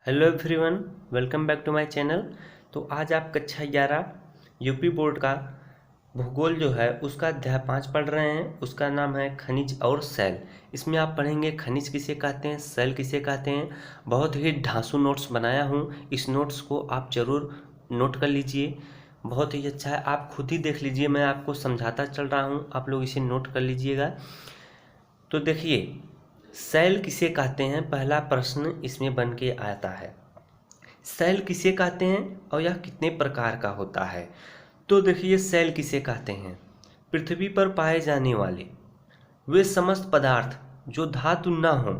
Hello everyone, welcome back to my channel. तो आज आप कक्षा 11 यूपी बोर्ड का भूगोल जो है उसका अध्याय 5 पढ़ रहे हैं। उसका नाम है खनिज और सेल। इसमें आप पढ़ेंगे खनिज किसे कहते हैं, सेल किसे कहते हैं। बहुत ही ढांसू नोट्स बनाया हूँ, इस नोट्स को आप ज़रूर नोट कर लीजिए। बहुत ही अच्छा है, आप खुद ही देख लीजिए, मैं आपको समझाता चल रहा हूँ, आप लोग इसे नोट कर लीजिएगा। तो देखिए, सेल किसे कहते हैं, पहला प्रश्न इसमें बन के आता है। सेल किसे कहते हैं और यह कितने प्रकार का होता है। तो देखिए, सेल किसे कहते हैं, पृथ्वी पर पाए जाने वाले वे समस्त पदार्थ जो धातु न हो,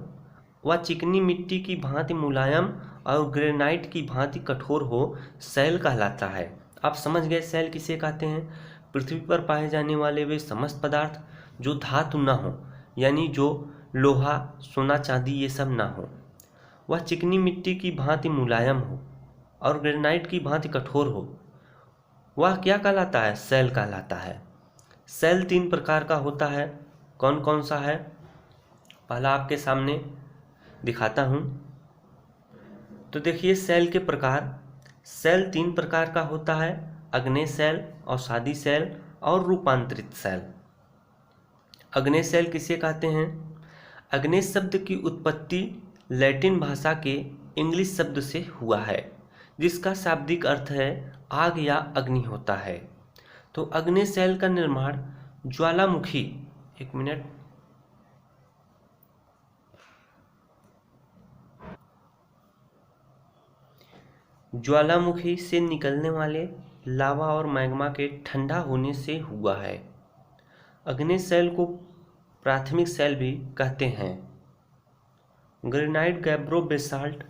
वह चिकनी मिट्टी की भांति मुलायम और ग्रेनाइट की भांति कठोर हो, सेल कहलाता है। आप समझ गए सेल किसे कहते हैं। पृथ्वी पर पाए जाने वाले वे समस्त पदार्थ जो धातु न हो, यानी जो लोहा सोना चांदी ये सब ना हो, वह चिकनी मिट्टी की भांति मुलायम हो और ग्रेनाइट की भांति कठोर हो, वह क्या कहलाता है, सेल कहलाता है। सेल 3 प्रकार का होता है। कौन कौन सा है, पहला आपके सामने दिखाता हूँ। तो देखिए, सेल के प्रकार, सेल 3 प्रकार का होता है, अग्नेय सेल, अवसादी सेल और रूपांतरित सेल। अग्नेय सेल किसे कहते हैं। अग्नेय शब्द की उत्पत्ति लैटिन भाषा के इंग्लिश शब्द से हुआ है, जिसका शाब्दिक अर्थ है आग या अग्नि होता है। तो अग्नेय सेल का निर्माण ज्वालामुखी, एक मिनट, ज्वालामुखी से निकलने वाले लावा और मैग्मा के ठंडा होने से हुआ है। अग्नेय सेल को प्राथमिक सेल भी कहते हैं। ग्रेनाइट, गैब्रो, बेसाल्ट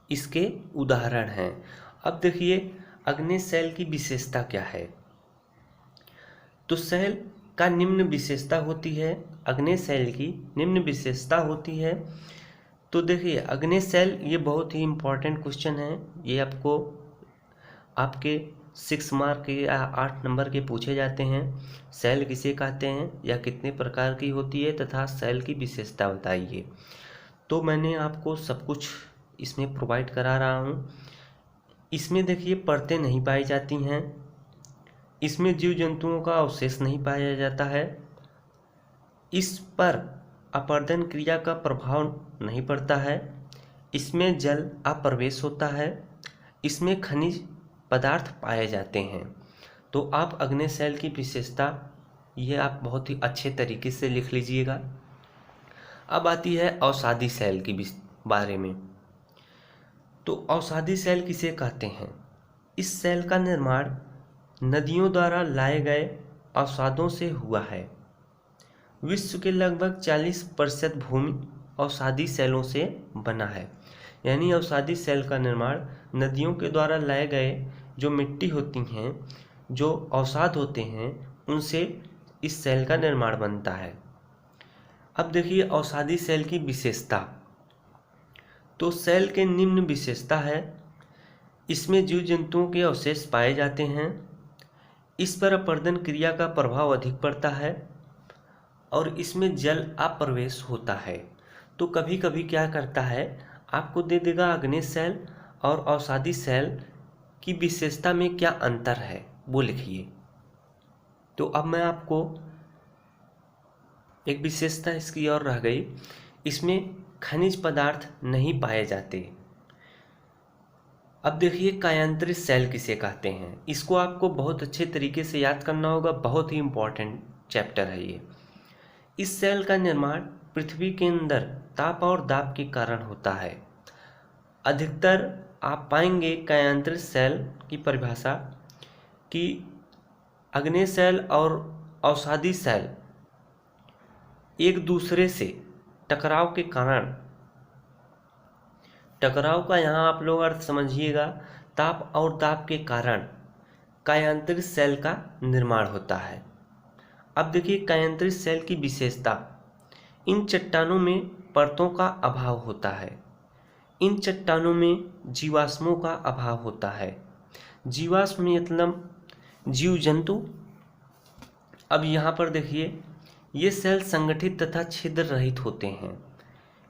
इसके उदाहरण हैं। अब देखिए, अग्नेय सेल की विशेषता क्या है। तो सेल का निम्न विशेषता होती है, अग्नेय सेल की निम्न विशेषता होती है। तो देखिए, अग्नेय सेल, ये बहुत ही इम्पोर्टेंट क्वेश्चन है, ये आपको आपके 6 मार्क या 8 नंबर के पूछे जाते हैं। सेल किसे कहते हैं या कितने प्रकार की होती है तथा सेल की विशेषता बताइए। तो मैंने आपको सब कुछ इसमें प्रोवाइड करा रहा हूँ। इसमें देखिए, परतें नहीं पाई जाती हैं, इसमें जीव जंतुओं का अवशेष नहीं पाया जाता है, इस पर अपर्दन क्रिया का प्रभाव नहीं पड़ता है, इसमें जल अप्रवेश होता है, इसमें खनिज पदार्थ पाए जाते हैं। तो आप अग्नेय सेल की विशेषता ये आप बहुत ही अच्छे तरीके से लिख लीजिएगा। अब आती है अवसादी सेल की बारे में। तो अवसादी सेल किसे कहते हैं। इस सेल का निर्माण नदियों द्वारा लाए गए अवसादों से हुआ है। विश्व के लगभग 40% भूमि अवसादी सेलों से बना है। यानी अवसादी सेल का निर्माण नदियों के द्वारा लाए गए जो मिट्टी होती हैं, जो अवसाद होते हैं, उनसे इस सेल का निर्माण बनता है। अब देखिए, अवसादी सेल की विशेषता। तो सेल के निम्न विशेषता है, इसमें जीव जंतुओं के अवशेष पाए जाते हैं, इस पर अपर्दन क्रिया का प्रभाव अधिक पड़ता है और इसमें जल अप्रवेश होता है। तो कभी कभी क्या करता है, आपको दे देगा अग्नेय सेल और अवसादी सेल की विशेषता में क्या अंतर है वो लिखिए। तो अब मैं आपको एक विशेषता इसकी और रह गई, इसमें खनिज पदार्थ नहीं पाए जाते। अब देखिए, कायांतरित सेल किसे कहते हैं। इसको आपको बहुत अच्छे तरीके से याद करना होगा, बहुत ही इम्पोर्टेंट चैप्टर है ये। इस सेल का निर्माण पृथ्वी के अंदर ताप और दाब के कारण होता है। अधिकतर आप पाएंगे कायांतरित सेल की परिभाषा कि अग्नेय सेल और अवसादी सेल एक दूसरे से टकराव के कारण, टकराव का यहाँ आप लोग अर्थ समझिएगा, ताप और दाब के कारण कायांतरित सेल का निर्माण होता है। अब देखिए, कायांतरित सेल की विशेषता, इन चट्टानों में परतों का अभाव होता है, इन चट्टानों में जीवाश्मों का अभाव होता है। जीवाश्म मतलब जीव जंतु। अब यहाँ पर देखिए, ये सेल संगठित तथा छिद्र रहित होते हैं,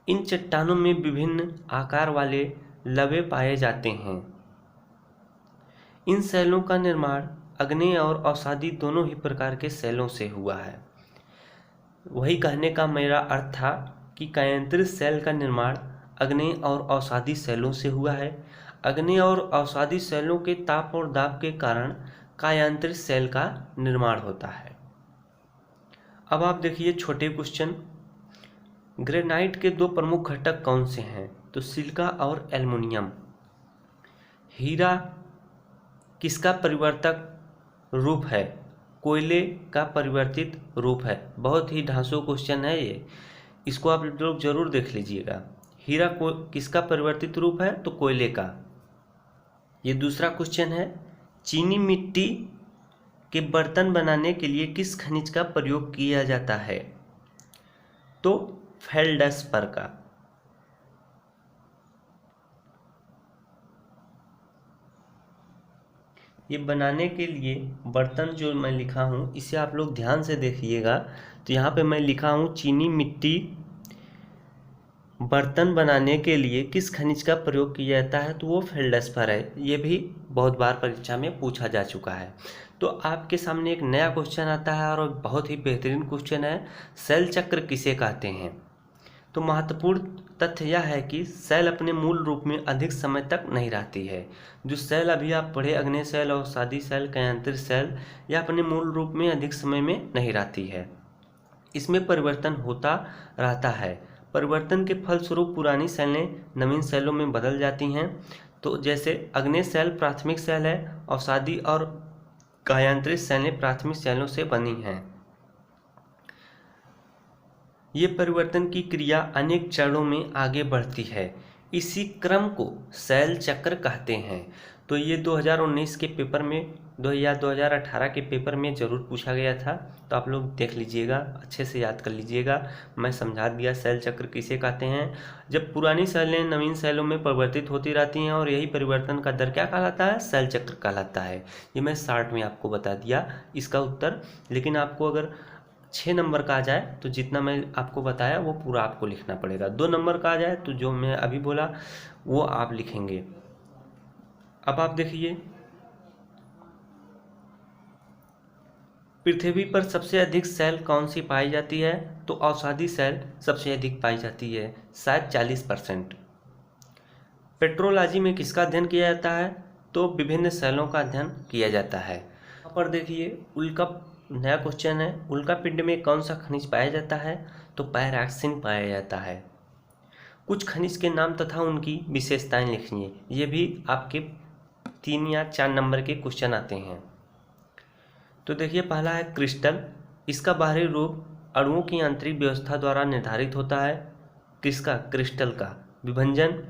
इन चट्टानों में विभिन्न आकार वाले लवे पाए जाते हैं। इन सेलों का निर्माण अग्नेय और अवसादी दोनों ही प्रकार के सेलों से हुआ है। वही कहने का मेरा अर्थ था कि कायांतरित सेल का निर्माण अग्नेय और अवसादी सेलों से हुआ है। अग्नेय और अवसादी सेलों के ताप और दाब के कारण कायांतरित सेल का निर्माण होता है। अब आप देखिए छोटे क्वेश्चन, ग्रेनाइट के दो प्रमुख घटक कौन से हैं? तो सिलिका और एल्युमिनियम। हीरा किसका परिवर्तक रूप है? कोयले का परिवर्तित रूप है। बहुत ही ढांसू क्वेश्चन है ये, इसको आप लोग जरूर देख लीजिएगा। हीरा को किसका परिवर्तित रूप है? तो कोयले का। ये दूसरा क्वेश्चन है, चीनी मिट्टी के बर्तन बनाने के लिए किस खनिज का प्रयोग किया जाता है? तो फेल्डस्पर का। ये बनाने के लिए बर्तन जो मैं लिखा हूँ इसे आप लोग ध्यान से देखिएगा। तो यहाँ पे मैं लिखा हूँ चीनी मिट्टी बर्तन बनाने के लिए किस खनिज का प्रयोग किया जाता है? तो वो फेल्डस्पर है। ये भी बहुत बार परीक्षा में पूछा जा चुका है। तो आपके सामने एक नया क्वेश्चन आता है और बहुत ही बेहतरीन क्वेश्चन है, सेल चक्र किसे कहते हैं? तो महत्वपूर्ण तथ्य यह है कि सेल अपने मूल रूप में अधिक समय तक नहीं रहती है। जो सेल अभी आप पढ़े, अग्नेय सेल, अवसादी सेल, कायांतरित सेल, यह अपने मूल रूप में अधिक समय में नहीं रहती है। इसमें परिवर्तन होता रहता है। परिवर्तन के फलस्वरूप पुरानी सेलें नवीन सेलों में बदल जाती हैं। तो जैसे अग्नेय सेल प्राथमिक सेल है, अवसादी और कायांतरित सेलें प्राथमिक सेलों से बनी हैं। ये परिवर्तन की क्रिया अनेक चरणों में आगे बढ़ती है। इसी क्रम को सेल चक्र कहते हैं। तो ये 2019 के पेपर में 2018 के पेपर में ज़रूर पूछा गया था। तो आप लोग देख लीजिएगा, अच्छे से याद कर लीजिएगा। मैं समझा दिया सेल चक्र किसे कहते हैं। जब पुरानी सेलें नवीन सेलों में परिवर्तित होती रहती हैं और यही परिवर्तन का दर क्या कहलाता है? सेल चक्र कहलाता है। ये मैं शॉर्ट में आपको बता दिया इसका उत्तर। लेकिन आपको अगर 6 नंबर का आ जाए तो जितना मैं आपको बताया वो पूरा आपको लिखना पड़ेगा। 2 नंबर का आ जाए तो जो मैं अभी बोला वो आप लिखेंगे। अब आप देखिए, पृथ्वी पर सबसे अधिक सेल कौन सी पाई जाती है? तो अवसादी सेल सबसे अधिक पाई जाती है, शायद 40%। पेट्रोलॉजी में किसका अध्ययन किया जाता है? तो विभिन्न सेलों का अध्ययन किया जाता है। यहाँ पर देखिए उल्का नया क्वेश्चन है, उल्का पिंड में कौन सा खनिज पाया जाता है? तो पैराक्सिन पाया जाता है। कुछ खनिज के नाम तथा उनकी विशेषताएं लिखिए। ये भी आपके 3 या 4 नंबर के क्वेश्चन आते हैं। तो देखिए पहला है क्रिस्टल। इसका बाहरी रूप अणुओं की आंतरिक व्यवस्था द्वारा निर्धारित होता है। किसका? क्रिस्टल का। विभंजन,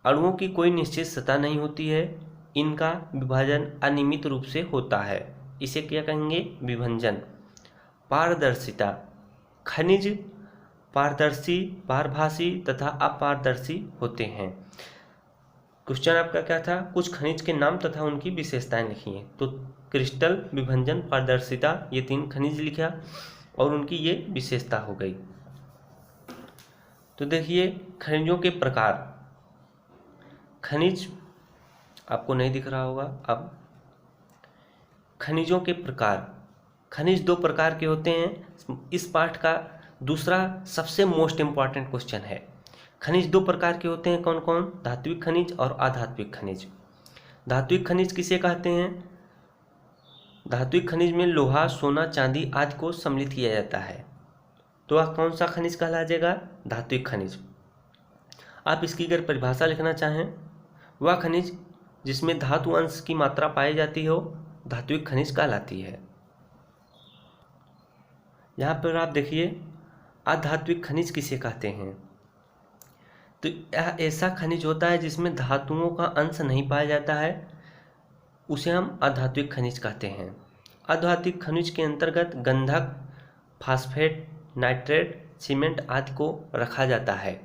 अणुओं की कोई निश्चित सतह नहीं होती है, इनका विभाजन अनियमित रूप से होता है, इसे क्या कहेंगे? विभंजन। पारदर्शिता, खनिज पारदर्शी, पारभासी तथा अपारदर्शी होते हैं। क्वेश्चन आपका क्या था? कुछ खनिज के नाम तथा उनकी विशेषताएं लिखिए। तो क्रिस्टल, विभंजन, पारदर्शिता, ये 3 खनिज लिखा और उनकी ये विशेषता हो गई। तो देखिए खनिजों के प्रकार। खनिज आपको नहीं दिख रहा होगा। अब खनिजों के प्रकार। खनिज 2 प्रकार के होते हैं। इस पाठ का दूसरा सबसे मोस्ट इम्पॉर्टेंट क्वेश्चन है। खनिज 2 प्रकार के होते हैं, कौन कौन? धात्विक खनिज और अधात्विक खनिज। धात्विक खनिज किसे कहते हैं? धात्विक खनिज में लोहा, सोना, चांदी आदि को सम्मिलित किया जाता है। तो वह कौन सा खनिज कहला जाएगा? धात्विक खनिज। आप इसकी अगर परिभाषा लिखना चाहें, वह खनिज जिसमें धातु अंश की मात्रा पाई जाती हो धात्विक खनिज कहलाती है। यहाँ पर आप देखिए अधात्विक खनिज किसे कहते हैं? तो यह ऐसा खनिज होता है जिसमें धातुओं का अंश नहीं पाया जाता है, उसे हम अधात्विक खनिज कहते हैं। अधात्विक खनिज के अंतर्गत गंधक, फास्फेट, नाइट्रेट, सीमेंट आदि को रखा जाता है।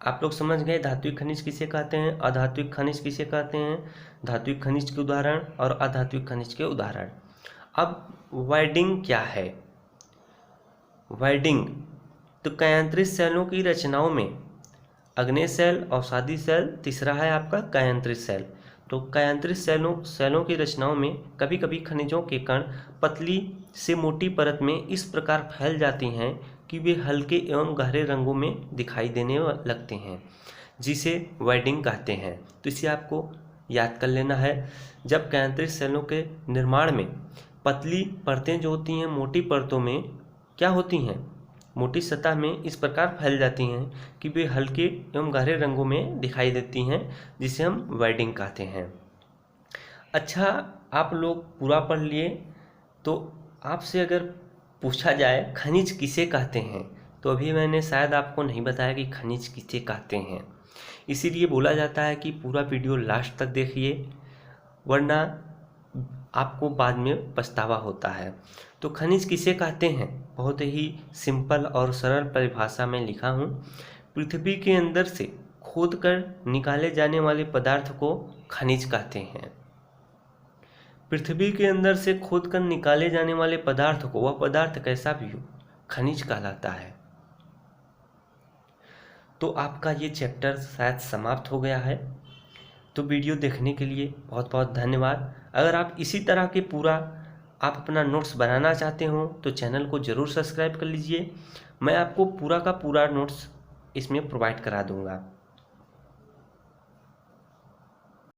आप लोग समझ गए धात्विक खनिज किसे कहते हैं, अधात्विक खनिज किसे कहते हैं, धात्विक खनिज के उदाहरण और अधात्विक खनिज के उदाहरण। अब वाइडिंग क्या है? वाइडिंग तो कयांत्रित सेलों की रचनाओं में अग्नेय सेल, अवसादी सेल, तीसरा है आपका कयांत्रित सेल। तो कयांत्रित सेलों की रचनाओं में कभी कभी खनिजों के कण पतली से मोटी परत में इस प्रकार फैल जाती हैं कि वे हल्के एवं गहरे रंगों में दिखाई देने लगते हैं, जिसे वेडिंग कहते हैं। तो इसे आपको याद कर लेना है। जब कयांत्रित सेलों के निर्माण में पतली परतें जो होती हैं मोटी परतों में क्या होती हैं, मोटी सतह में इस प्रकार फैल जाती हैं कि वे हल्के एवं गहरे रंगों में दिखाई देती हैं, जिसे हम वेडिंग कहते हैं। अच्छा, आप लोग पूरा पढ़ लिए, तो आपसे अगर पूछा जाए खनिज किसे कहते हैं, तो अभी मैंने शायद आपको नहीं बताया कि खनिज किसे कहते हैं। इसीलिए बोला जाता है कि पूरा वीडियो लास्ट तक देखिए, वरना आपको बाद में पछतावा होता है। तो खनिज किसे कहते हैं, बहुत ही सिंपल और सरल परिभाषा में लिखा हूँ। पृथ्वी के अंदर से खोदकर निकाले जाने वाले पदार्थ को खनिज कहते हैं। पृथ्वी के अंदर से खोदकर निकाले जाने वाले पदार्थ को, वह पदार्थ कैसा भी हो, खनिज कहलाता है। तो आपका ये चैप्टर शायद समाप्त हो गया है। तो वीडियो देखने के लिए बहुत बहुत धन्यवाद। अगर आप इसी तरह के पूरा आप अपना नोट्स बनाना चाहते हो तो चैनल को ज़रूर सब्सक्राइब कर लीजिए। मैं आपको पूरा का पूरा नोट्स इसमें प्रोवाइड करा दूंगा।